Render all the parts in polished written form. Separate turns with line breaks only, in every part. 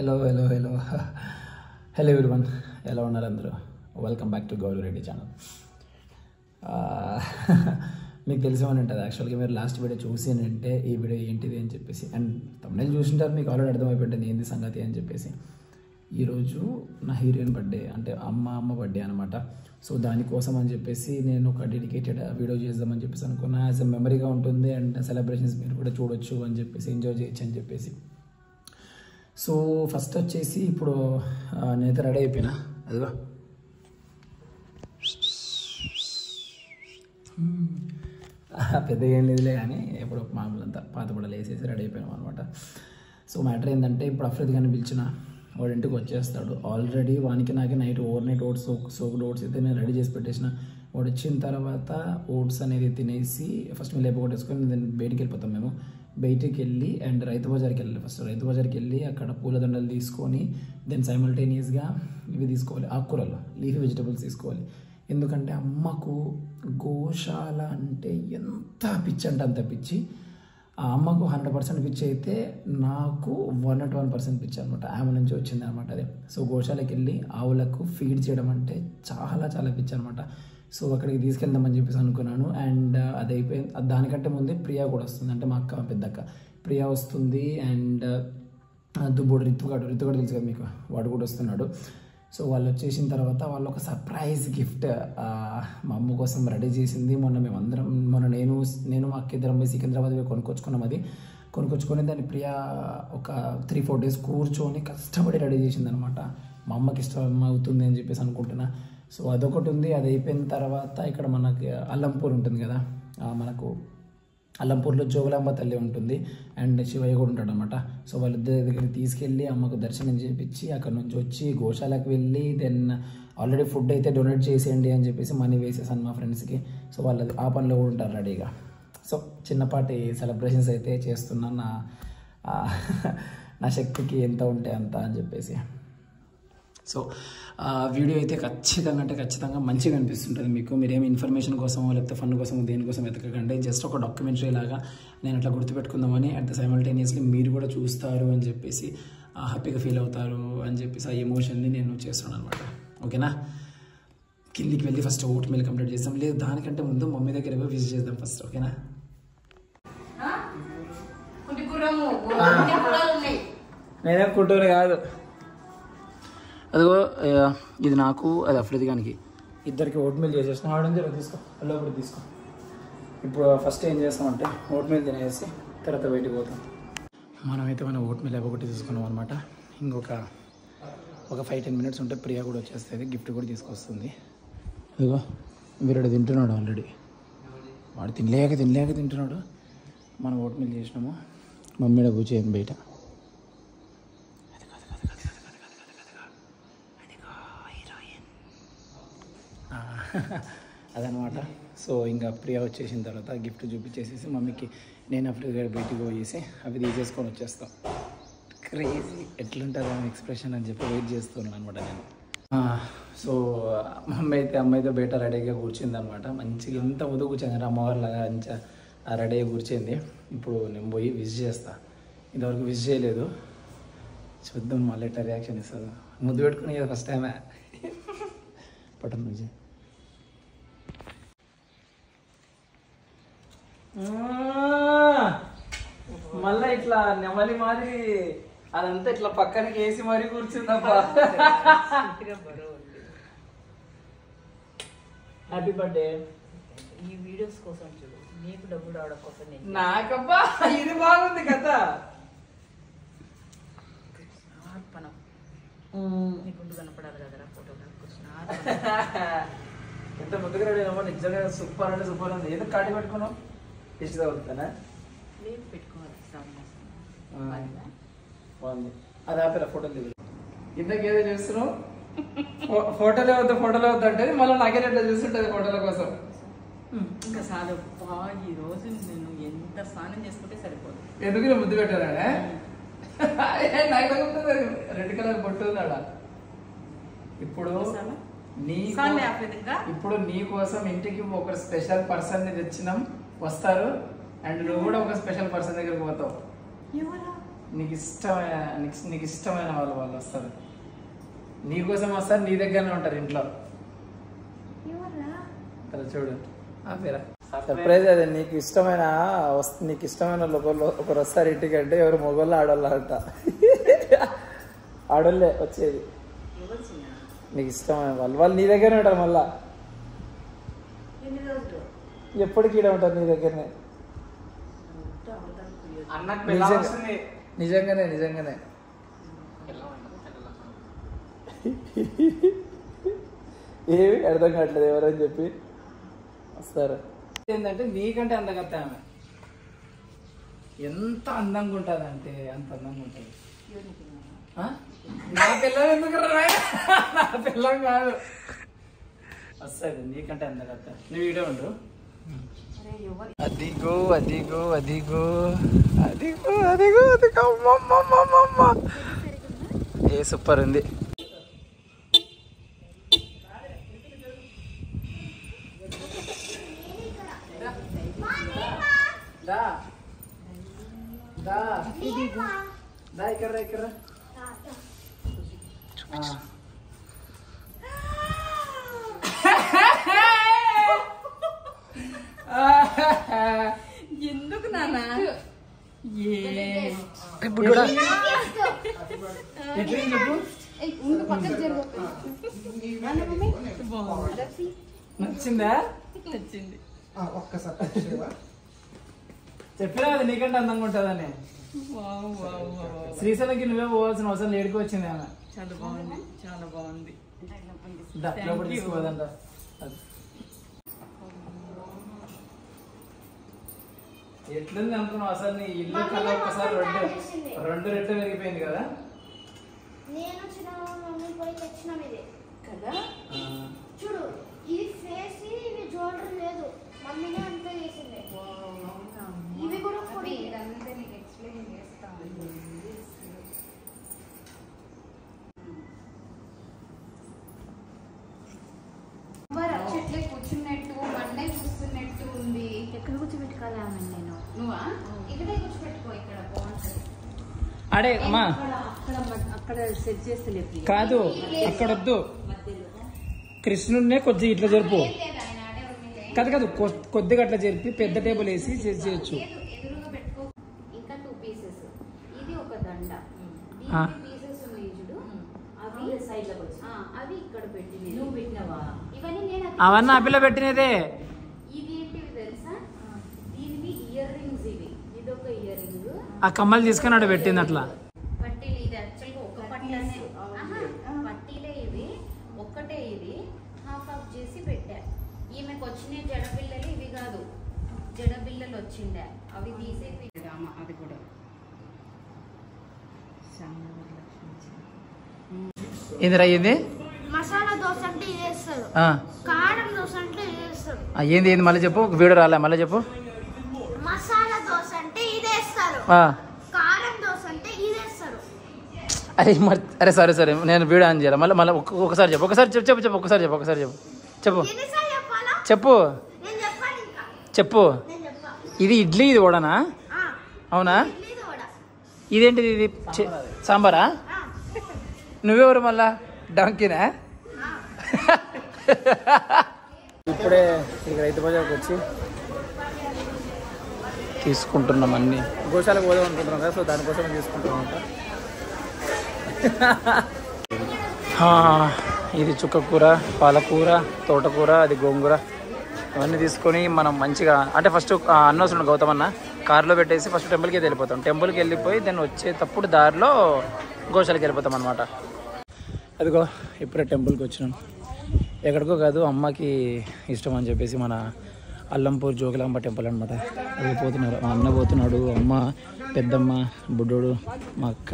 Hello everyone, ఎలా ఉన్నారు అందరూ? Welcome back to Gauri Reddy channel. మీకు తెలిసేమని ఉంటుంది, యాక్చువల్గా మీరు లాస్ట్ వీడియో చూసినంటే ఈ వీడియో ఏంటిది అని చెప్పేసి, అండ్ తమిళ చూసింటారు, మీకు ఆల్రెడీ అర్థమైపోయింది ఏంది సంగతి అని చెప్పేసి. ఈరోజు నా హీరోయిన్ బర్త్డే, అంటే అమ్మ బర్త్డే అనమాట. సో దానికోసం అని చెప్పేసి నేను ఒక డెడికేటెడ్ వీడియో చేద్దామని చెప్పేసి అనుకున్నా. యాజ్ ఎ మెమరీగా ఉంటుంది అండ్ సెలబ్రేషన్స్ మీరు కూడా చూడొచ్చు అని చెప్పేసి, ఎంజాయ్ చేయొచ్చు అని చెప్పేసి. సో ఫస్ట్ వచ్చేసి ఇప్పుడు నేనైతే రెడీ అయిపోయినా, అదిగో పెద్దగా ఏం లేదులే, కానీ ఎప్పుడు మామూలు అంతా పాత పడలు వేసేసి రెడీ అయిపోయినాం అనమాట. సో మ్యాటర్ ఏంటంటే, ఇప్పుడు అఫ్రీద్ గారిని పిలిచిన వాడు ఇంటికి వచ్చేస్తాడు. ఆల్రెడీ వానికి నాకే night over night soaked oats అయితే నేను రెడీ చేసి పెట్టేసిన. వాడు వచ్చిన తర్వాత ఓట్స్ అనేది తినేసి ఫస్ట్ మేము లేపకొట్టేసుకొని దెన్ బయటికి వెళ్ళిపోతాం. మేము బయటికి వెళ్ళి అండ్ రైతు బజార్కి వెళ్ళాలి. ఫస్ట్ రైతు బజార్కి వెళ్ళి అక్కడ పూలదండలు తీసుకొని దెన్ సైమల్టేనియస్గా ఇవి తీసుకోవాలి, ఆకుకూరలు, లీఫీ వెజిటబుల్స్ తీసుకోవాలి. ఎందుకంటే అమ్మకు గోశాల అంటే ఎంత పిచ్చి అంటే అంత పిచ్చి. ఆ అమ్మకు 100% పిచ్చి అయితే నాకు 101% పిచ్చి అనమాట. ఆమె నుంచి వచ్చింది అనమాట అదే. సో గోశాలకి వెళ్ళి ఆవులకు ఫీడ్ చేయడం అంటే చాలా చాలా పిచ్చి అనమాట. సో అక్కడికి తీసుకెళ్దామని చెప్పేసి అనుకున్నాను. అండ్ అది అయిపోయింది. దానికంటే ముందే ప్రియా కూడా వస్తుంది, అంటే మా అక్క పెద్దక్క ప్రియా వస్తుంది. అండ్ దుబ్బోడు రితుగాడు తెలుసు కదా మీకు, వాడు కూడా వస్తున్నాడు. సో వాళ్ళు వచ్చేసిన తర్వాత వాళ్ళు ఒక సర్ప్రైజ్ గిఫ్ట్ మా అమ్మ కోసం రెడీ చేసింది. మొన్న నేను మా అక్క ఇద్దరం పోయి సికింద్రాబాద్ కొనుక్కొచ్చుకున్నాం. అది కొనుక్కొచ్చుకొని దాన్ని ప్రియా ఒక 3-4 days కూర్చొని కష్టపడి రెడీ చేసింది అనమాట. మా అమ్మకి ఇష్టం అవుతుంది అని చెప్పేసి అనుకుంటున్నా. సో అదొకటి ఉంది. అది అయిపోయిన తర్వాత ఇక్కడ మనకి అల్లంపూర్ ఉంటుంది కదా, మనకు అల్లంపూర్లో జోగులాంబ తల్లి ఉంటుంది అండ్ శివయ్య కూడా ఉంటాడు అనమాట. సో వాళ్ళిద్దరి దగ్గరికి తీసుకెళ్ళి అమ్మకు దర్శనం చేయించి అక్కడ నుంచి వచ్చి గోశాలకు వెళ్ళి దెన్ ఆల్రెడీ ఫుడ్ అయితే డొనేట్ చేసేయండి అని చెప్పేసి మనీ వేసేసాను మా ఫ్రెండ్స్కి. సో వాళ్ళు ఆ పనిలో కూడా ఉంటారు రెడీగా. సో చిన్నపాటి సెలబ్రేషన్స్ అయితే చేస్తున్నాను నా శక్తికి ఎంత ఉంటే అంత అని చెప్పేసి. సో వీడియో అయితే ఖచ్చితంగా మంచిగా అనిపిస్తుంటుంది మీకు. మీరేమి ఇన్ఫర్మేషన్ కోసమో లేకపోతే ఫన్ కోసమో దేనికోసం వెతకకండి. జస్ట్ ఒక డాక్యుమెంటరీ లాగా నేను అట్లా గుర్తుపెట్టుకుందామని, అట్ ద సైమల్టేనియస్లీ మీరు కూడా చూస్తారు అని చెప్పేసి, హ్యాపీగా ఫీల్ అవుతారు అని చెప్పేసి ఆ ఎమోషన్ని నేను చేస్తున్నాను అనమాట. ఓకేనా, కిందికి వెళ్ళి ఫస్ట్ ఓట్ మీల్ కంప్లీట్ చేస్తాం. లేదు దానికంటే ముందు మమ్మీ దగ్గర విజిట్ చేద్దాం ఫస్ట్. ఓకేనా, నేనే కుట్టూరు కాదు, అదిగో ఇది నాకు, అది అఫ్రీద్ గానికి, ఇద్దరికి ఓట్ మీల్ చేసేసిన. వాడు తీసుకో, అల్లో కూడా తీసుకో. ఇప్పుడు ఫస్ట్ ఏం చేస్తామంటే ఓట్ మీల్ తినేసి తర్వాత బయటికి పోతాం. మనమైతే మన ఓట్ మీల్ ఒకటి తీసుకున్నాం అనమాట. ఇంకొక 5-10 minutes ఉంటే ప్రియా కూడా వచ్చేస్తుంది, గిఫ్ట్ కూడా తీసుకొస్తుంది. అదిగో వీరుడు తింటున్నాడు ఆల్రెడీ, వాడు తినలేక తింటున్నాడు. మనం ఓట్ మీల్ చేసినాము, మమ్మీ కూర్చోయింది బయట. అదనమాట. సో ఇంకా ప్రియా వచ్చేసిన తర్వాత గిఫ్ట్ చూపించేసేసి మమ్మీకి నేను అఫ్రీద్ గారి బయటికి పోయేసి అవి తీసేసుకొని వచ్చేస్తాం. క్రేజీ ఎట్లుంటుంది ఆమె ఎక్స్ప్రెషన్ అని చెప్పి వెయిట్ చేస్తున్నాను అనమాట నేను. సో అమ్మాయితో బయట రెడీగా కూర్చుంది అనమాట. మంచిగా ఎంత ముందు కూర్చొని అమ్మవారిలాగా రెడీగా కూర్చుంది. ఇప్పుడు నేను పోయి విష్ చేస్తా. ఇంతవరకు విష్ చేయలేదు, చూద్దాం మళ్ళీ ఎట్లా రియాక్షన్ ఇస్తుంది. ముద్దు పెట్టుకుని కదా ఫస్ట్ టైమే పట్టం నుంచి. మళ్ళా ఇట్లా నెమలి మాదిరి అదంతా ఇట్లా పక్కనకి వేసి మరీ కూర్చుందప్పా. Happy birthday.
ఈ వీడియోస్ కోసం చూడు, నీకు డబ్బులు రావడం కోసం
నాకబ్బా ఇది బాగుంది కదా.
నీకు కనపడాలి కదరా ఫోటో.
ఎంత ముద్దుగా రెడీ అయినా నిజంగా సూపర్ అంటే సూపర్ ఉంది. ఎందుకు కాటి పెట్టుకున్నావు? ఇష్టం అవుతుందా?
లేదు పెట్టుకోవాలి.
బాగుంది. అది ఆపేరా ఫోటోలు దిగు. ఇంతకు ఏదో చూస్తున్నావు, ఫోటోలే వద్దు అంటే మళ్ళీ నాకే ఎట్లా చూస్తుంటుంది ఫోటోల కోసం.
ఇంకా సార్ ఈ రోజు నేను ఎంత స్నానం చేసుకుంటే సరిపోదు.
ఎందుకు ముద్దు పెట్టారా? రెడ్ కలర్ బొట్టు ఉందా? ఇప్పుడు నీ కోసం ఇంటికి ఒక స్పెషల్ పర్సన్ ని తెచ్చినాం, వస్తారు. అండ్ నువ్వు కూడా ఒక స్పెషల్ పర్సన్ దగ్గరికి పోతావు. నీకు ఇష్టమైన వాళ్ళు వస్తారు, నీకోసం వస్తారు, నీ దగ్గరనే ఉంటారు ఇంట్లో. అలా చూడు సర్ప్రైజ్. అదే నీకు ఇష్టమైన ఒకరు వస్తారు ఇంటికి అంటే ఎవరు మొగోళ్ళు ఆడవాళ్ళు అంట. ఆడోళ్ళే వచ్చేది, నీకు ఇష్టమైన వాళ్ళు నీ దగ్గరనే ఉంటారు. మళ్ళా ఎప్పటికీ ఈడ ఉంటారు నీ దగ్గరనే. నిజంగానే ఏమి అర్థం కావట్లేదు ఎవరని చెప్పి వస్తారు. ఏంటంటే నీకంటే అందగత్త ఆమె ఎంత అందంగా ఉంటుంది అంటే అంత అందంగా ఉంటుంది. నా పిల్లలు ఎందుకు నా పిల్లం కాదు వస్తుంది నీకంటే అందగత్త. నువ్వు వీడియో ఉండు. అదిగో అదిగో అదిగో అదిగో అదిగో అదిగో ఏ సూపర్ ఉంది. ఇక్కడ
ఎందుకు నానా
నచ్చిందా?
నచ్చింది.
చెప్పినా అది నీకంటే అందంగా ఉంటుందని. శ్రీశైలంకి నువ్వే పోవాల్సిన అవసరం లేడికి వచ్చింది ఆమె.
చాలా బాగుంది, చాలా బాగుంది.
తీసుకోదంట. ఎట్లుంది అనుకున్నావు అసలు? నీ ఇల్లు కల ఒక్కసారి రెండు రెట్లు పెరిగిపోయింది కదా.
చూడు ఇది ఫేస్, ఇవి జోల్డర్ లేదు, మమ్మీనే అంతా చేసింది. ఇవి కూడా పొడి. ఇదంతా నీకు ఎక్స్ప్లెయిన్ చేస్తాను. చెట్లే కూర్చున్నట్టు బండే కూర్చున్నట్టు ఉంది. ఎక్కడ కూర్చోబెట్టుకోవాలా నేను? నువ్వా? ఇక్కడే కూర్చోబెట్టుకో, ఇక్కడ బాగుంటుంది.
అడే అమ్మా
అక్కడ సెట్ చేస్తలే
కాదు, అక్కడ వద్దు. కృష్ణుడినే కొద్దిగా ఇట్లా జరుపు. కాదు కొద్దిగా అట్లా జరిపి పెద్ద టేబుల్ వేసి చేయొచ్చు.
ఎదురుగా పెట్టుకో. ఇంకా 2 పీసెస్. ఇది ఒక దండ. పీసెస్ ఉన్నాయి చూడు, అవి సైడ్ లో అవి ఇక్కడ పెట్టి నువ్వు పెట్టినవా? ఇవన్నీ నేను
అవన్నీ ఆ పిల్ల పెట్టినదే.
ఇవి ఏంటివి తెలుసా? దీనివి ఇయర్ రింగ్స్. ఇదొక ఇయర్ రింగ్.
ఆ కమ్మలు తీసుకొని అక్కడ పెట్టింది అట్లా.
పట్టీలు ఇది యాక్చువల్గా ఒక పట్టీలే. పట్టీలే ఇవి ఒక్కటే. ఇది హాఫ్ చేసి పెట్టా. ఈమెకు వచ్చినాయి జడబిల్లలు, ఇవి కాదు జడబిల్లలు వచ్చిండే, అవి తీసేసి
అది కూడా
ఏందిరా ఇది?
మసాలా దోశ అంటే ఇది వేస్తారు, కారం దోశ అంటే ఇది వేస్తారు.
ఏంది మళ్ళీ చెప్పు, వీడియో రాలే మళ్ళీ చెప్పు.
మసాలా దోశ అంటే ఇది వేస్తారు, కారం దోశ అంటే ఇది వేస్తారు.
అరే సరే నేను వీడియో ఆన్ చేయాలి. మళ్ళీ ఒకసారి చెప్పు, ఒకసారి చెప్పు ఒకసారి చెప్పు చెప్పు. ఇది ఇడ్లీ, ఇది వడనా? అవునా? ఇదేంటిది? ఇది సాంబారా? నువ్వెవరు మళ్ళా? డాంకీనా? ఇప్పుడే ఇక రైతు బజార్కి వచ్చి తీసుకుంటున్నాం అన్నీ. గోశాలకు పోదాం అనుకుంటున్నాం కదా, సో దానికోసం తీసుకుంటున్నాం. ఇది చుక్కకూర, పాలకూర, తోటకూర, అది గోంగూర, అవన్నీ తీసుకొని మనం మంచిగా అంటే ఫస్ట్ అన్నవసరం గౌతమ్ అన్న కార్లో పెట్టేసి ఫస్ట్ టెంపుల్కి వెళ్ళిపోతాం. టెంపుల్కి వెళ్ళిపోయి దాన్ని వచ్చేటప్పుడు దారిలో గోశాలకి వెళ్ళిపోతాం అనమాట. అదిగో ఇప్పుడే టెంపుల్కి వచ్చినాం. ఎక్కడికో కాదు, అమ్మకి ఇష్టం అని చెప్పేసి మన అల్లంపూర్ జోగులాంబ టెంపుల్ అనమాట. అది పోతున్నారు, మా అన్న పోతున్నాడు, అమ్మ, పెద్దమ్మ, బుడ్డోడు, మా అక్క.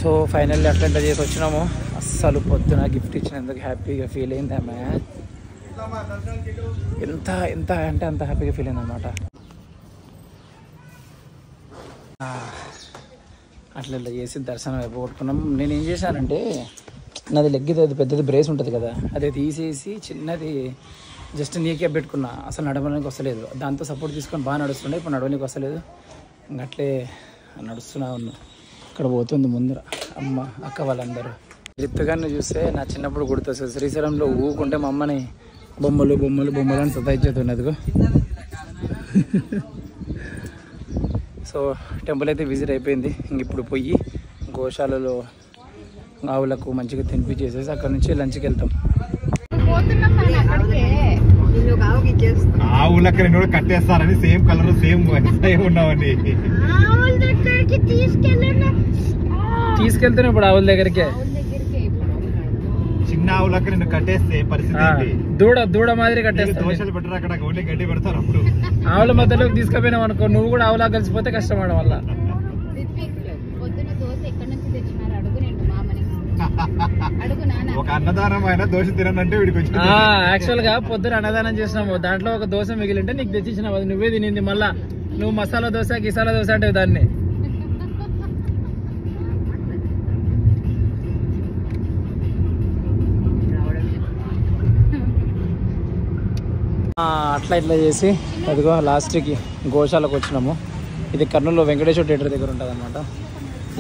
సో ఫైనల్లీ అట్లా చేసి వచ్చినాము. అస్సలు పొద్దున గిఫ్ట్ ఇచ్చినందుకు హ్యాపీగా ఫీల్ అయింది ఆమె. ఎంత అంటే అంత హ్యాపీగా ఫీల్ అయింది అనమాట. అట్లా చేసి దర్శనం అయిపోగొట్టుకున్నాం. నేను ఏం చేశానంటే, నాది లెగ్గిది అది పెద్దది బ్రేస్ ఉంటుంది కదా, అది తీసేసి చిన్నది జస్ట్ నీకే పెట్టుకున్నా. అసలు నడవడానికి వస్తలేదు, దాంతో సపోర్ట్ తీసుకొని బాగా నడుస్తుండే. ఇప్పుడు నడవడానికి వస్తలేదు. ఇంకట్లే నడుస్తున్నా ఉన్నాం. ఇక్కడ పోతుంది ముందర అమ్మ అక్క వాళ్ళందరూ. రిత్తుగాన్ని చూస్తే నా చిన్నప్పుడు గుర్తొస్తుంది. శ్రీశైలంలో ఊకుంటే మా అమ్మని బొమ్మలు బొమ్మలు బొమ్మలు అని సతాయిచ్చేతున్నదిగో. సో టెంపుల్ అయితే విజిట్ అయిపోయింది. ఇంక ఇప్పుడు పోయి గోశాలలో ఆవులకు మంచిగా తినిపించేసేసి అక్కడ నుంచి లంచ్కి వెళ్తాం.
ఆవులకి రెండు కట్టేస్తారని సేమ్ కలర్ సేమ్ ఉన్నామని
తీసుకెళ్తాను ఇప్పుడు ఆవుల దగ్గరికి.
చిన్న ఆవులకి నేను కట్టేస్తే పరిస్థితి
దూడ మాదిరి కట్టేస్తాను.
దోశలు పెట్టరు అక్కడ ఓన్లీ గడ్డి పెడతారు. అప్పుడు
ఆవుల మధ్యలోకి తీసుకుపోయినావు అనుకో, నువ్వు కూడా ఆవులా కలిసిపోతే కష్టం అవడం వల్ల.
ఒక అన్నదానం అయినా దోశ తినంటే వీడికి వచ్చి
యాక్చువల్ గా పొద్దున అన్నదానం చేసినాము, దాంట్లో ఒక దోశ మిగిలింటే నీకు తెచ్చిచ్చినావు, అది నువ్వే తినింది. మళ్ళా నువ్వు మసాలా దోశ గిసాలా దోశ అంటే దాన్ని. అట్లా ఇట్లా చేసి అదిగో లాస్ట్కి గోశాలకు వచ్చినాము. ఇది కర్నూలులో వెంకటేశ్వర థియేటర్ దగ్గర ఉంటుంది అనమాట.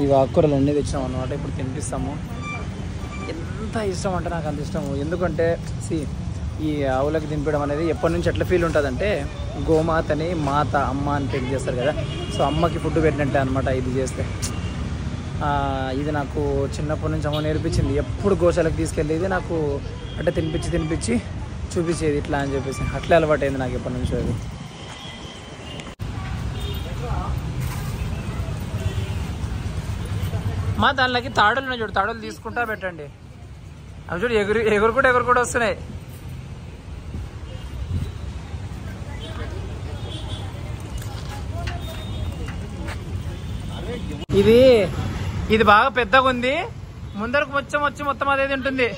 ఈ ఆకుకూరలు అన్నీ తెచ్చినాం అనమాట. ఇప్పుడు తినిపిస్తాము. ఎంత ఇష్టం అంటే నాకు అంత ఇష్టము. ఎందుకంటే ఈ ఆవులకు తినిపించడం అనేది ఎప్పటి నుంచి ఎట్లా ఫీల్ ఉంటుందంటే, గోమాతని మాత అమ్మ అని పెళ్లి చేస్తారు కదా, సో అమ్మకి ఫుడ్ పెట్టినట్టే అనమాట ఇది చేస్తే. ఇది నాకు చిన్నప్పటి నుంచి అమ్మ నేర్పించింది. ఎప్పుడు గోశాలకు తీసుకెళ్ళేది నాకు అంటే తినిపించి చూపించేది ఇట్లా అని చెప్పేసి. అట్లా అలవాటు అయింది నాకు ఎప్పటి నుంచో అది. మా దానిలోకి తాడులు ఉన్నాయి చూడు, తాడులు తీసుకుంటా పెట్టండి. అవి చూడు ఎగురు కూడా వస్తున్నాయి. ఇది బాగా పెద్దగా ఉంది. ముందరకు వచ్చి మొత్తం అదే తింటుంది.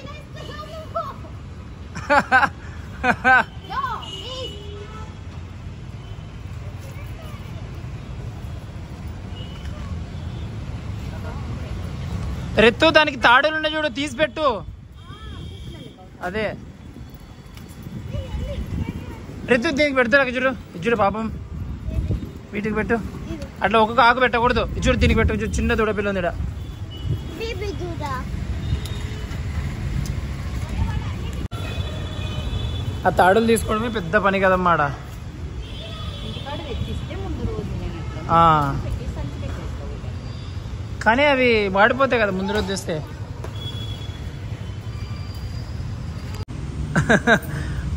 రెత్తు దానికి తాడులు ఉన్నాయి చూడు, తీసి పెట్టు. అదే రెత్తు దీనికి పెడతారు చూడు. ఇచ్చుడు పాపం, వీటికి పెట్టు. అట్లా ఒక్కొక్క ఆకు పెట్టకూడదు. ఇచ్చుడు దీనికి పెట్టు. చూడు చిన్న దూడ పిల్ల ఉంది. ఆ తాడులు తీసుకోవడమే పెద్ద పని కదమ్మాడ. కానీ అవి వాడిపోతాయి కదా ముందు రోజు తెస్తే.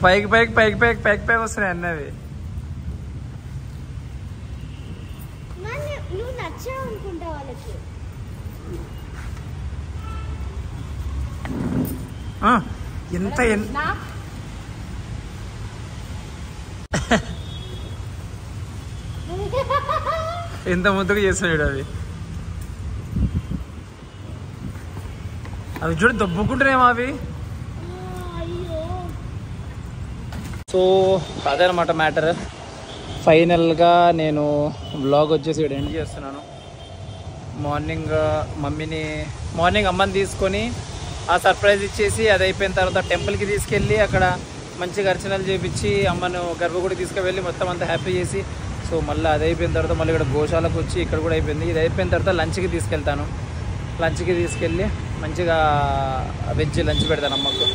పైకి వస్తున్నాయి అన్నీ అవి. ఎంత ముద్దుగా చేస్తున్నాడు అవి. అవి చూడు దొబ్బుకుంటున్నాయేమో అవి. సో అదనమాట మ్యాటర్. ఫైనల్గా నేను వ్లాగ్ వచ్చేసి ఇక్కడ ఎండ్ చేస్తున్నాను. మార్నింగ్ అమ్మని తీసుకొని ఆ సర్ప్రైజ్ ఇచ్చేసి అది అయిపోయిన తర్వాత టెంపుల్కి తీసుకెళ్ళి అక్కడ మంచిగా అర్చనలు చేపించి అమ్మను గర్భగుడి తీసుకువెళ్ళి మొత్తం అంతా హ్యాపీ చేసి, సో మళ్ళీ అది అయిపోయిన తర్వాత మళ్ళీ ఇక్కడ గోశాలకు వచ్చి ఇక్కడ కూడా అయిపోయింది. ఇది అయిపోయిన తర్వాత లంచ్కి తీసుకెళ్తాను. లంచ్కి తీసుకెళ్ళి మంచిగా వెజ్ లంచ్ పెడతాను అమ్మకు.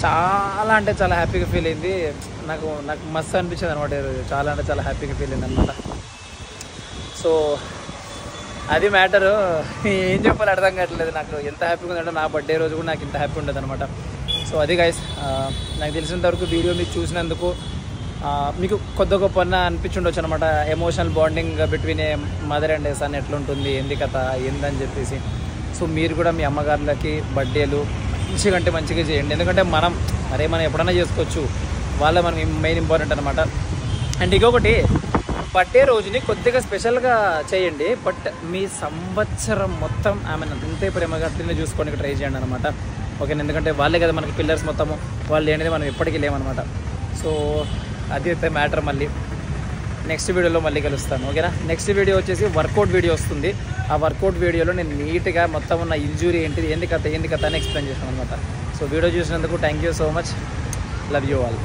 చాలా అంటే చాలా హ్యాపీగా ఫీల్ అయింది. నాకు మస్తు అనిపించింది అనమాట ఈరోజు. చాలా అంటే చాలా హ్యాపీగా ఫీల్ అయింది అనమాట. సో అది మ్యాటరు. ఏం చెప్పాలి అర్థం కావట్లేదు నాకు. ఎంత హ్యాపీగా ఉందంటే నా బర్త్డే రోజు కూడా నాకు ఇంత హ్యాపీ ఉండదు అనమాట. సో అది గైస్, నాకు తెలిసినంత వరకు వీడియో మీరు చూసినందుకు మీకు కొద్ది గొప్ప అనిపించుండొచ్చు అనమాట. Emotional bonding between a mother and son ఎట్లుంటుంది, ఏంది కథ ఏందని చెప్పేసి. సో మీరు కూడా మీ అమ్మగారులకి బర్త్డేలు మంచిగా అంటే మంచిగా చేయండి. ఎందుకంటే మనం ఎప్పుడైనా చేసుకోవచ్చు, వాళ్ళ మనకి మెయిన్ ఇంపార్టెంట్ అనమాట. అండ్ ఇంకొకటి, బర్త్డే రోజుని కొద్దిగా స్పెషల్గా చేయండి. బట్ మీ సంవత్సరం మొత్తం ఆమెను అంతే ప్రేమగా చూసుకోవడానికి ట్రై చేయండి అనమాట. ఓకేనా? ఎందుకంటే వాళ్ళే కదా మనకి పిల్లర్స్ మొత్తము. వాళ్ళు అనేది మనం ఎప్పటికీ లేమనమాట. సో అది అయితే మ్యాటర్. మళ్ళీ నెక్స్ట్ వీడియోలో మళ్ళీ కలుస్తాను. ఓకేనా? నెక్స్ట్ వీడియో వచ్చేసి వర్కౌట్ వీడియో వస్తుంది. ఆ వర్కౌట్ వీడియోలో నేను నీట్గా మొత్తం ఉన్న ఇంజురీ ఏంటి, ఏంది కథ అని ఎక్స్ప్లెయిన్ చేస్తాను అనమాట. సో వీడియో చూసినందుకు thank you so much. Love you all.